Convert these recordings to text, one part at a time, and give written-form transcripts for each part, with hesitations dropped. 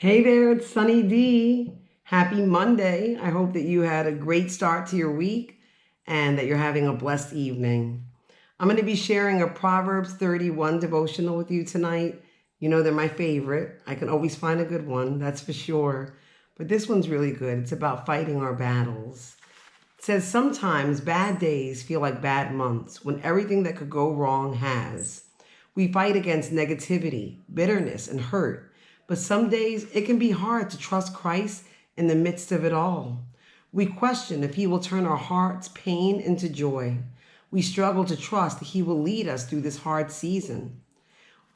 Hey there, it's Sunny D. Happy Monday. I hope that you had a great start to your week and that you're having a blessed evening. I'm going to be sharing a Proverbs 31 devotional with you tonight. You know, they're my favorite. I can always find a good one, that's for sure. But this one's really good. It's about fighting our battles. It says, sometimes bad days feel like bad months when everything that could go wrong has. We fight against negativity, bitterness, and hurt. But some days it can be hard to trust Christ in the midst of it all. We question if He will turn our heart's pain into joy. We struggle to trust that He will lead us through this hard season.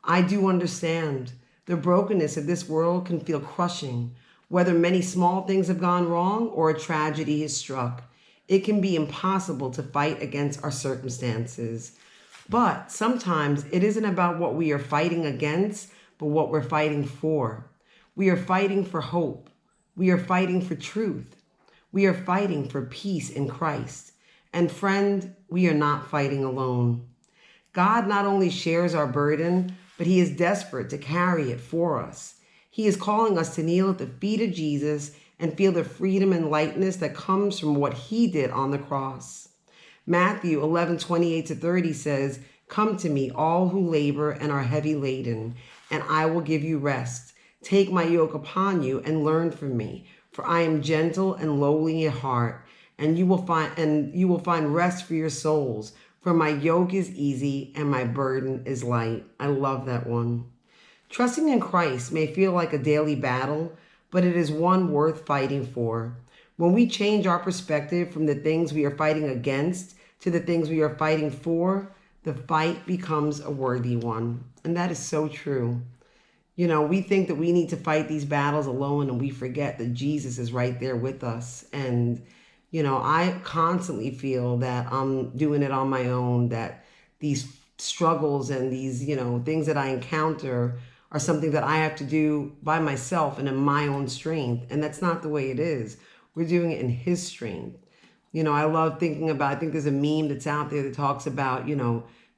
I do understand the brokenness of this world can feel crushing, whether many small things have gone wrong or a tragedy has struck. It can be impossible to fight against our circumstances. But sometimes it isn't about what we are fighting against, but what we're fighting for. We are fighting for hope. We are fighting for truth. We are fighting for peace in Christ. And friend, we are not fighting alone. God not only shares our burden, but He is desperate to carry it for us. He is calling us to kneel at the feet of Jesus and feel the freedom and lightness that comes from what He did on the cross. Matthew 11:28-30 says, "Come to me, all who labor and are heavy laden, and I will give you rest. Take my yoke upon you and learn from me, for I am gentle and lowly in heart, and you will find rest for your souls. For my yoke is easy and my burden is light." I love that one. Trusting in Christ may feel like a daily battle, but it is one worth fighting for. When we change our perspective from the things we are fighting against to the things we are fighting for, the fight becomes a worthy one. And that is so true. You know, we think that we need to fight these battles alone, and we forget that Jesus is right there with us. And, you know, I constantly feel that I'm doing it on my own, that these struggles and these, things that I encounter are something that I have to do by myself and in my own strength. And that's not the way it is. We're doing it in His strength. I love thinking about, I think there's a meme that's out there that talks about,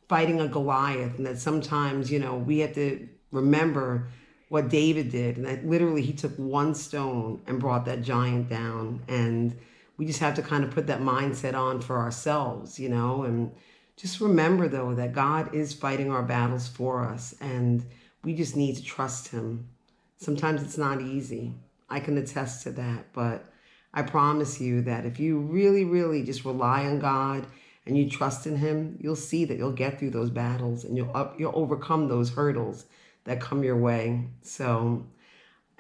fighting a Goliath, and that sometimes, we have to remember what David did, and that literally he took one stone and brought that giant down. And we just have to kind of put that mindset on for ourselves, and just remember though that God is fighting our battles for us, and we just need to trust Him. Sometimes it's not easy. I can attest to that, but I promise you that if you really, really just rely on God and you trust in Him, you'll see that you'll get through those battles and you'll overcome those hurdles that come your way. So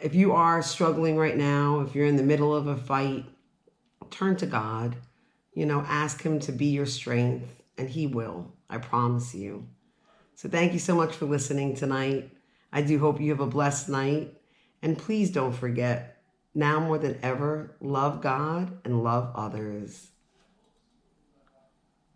if you are struggling right now, if you're in the middle of a fight, turn to God. Ask Him to be your strength, and He will. I promise you. So thank you so much for listening tonight. I do hope you have a blessed night. And please don't forget, now more than ever, love God and love others.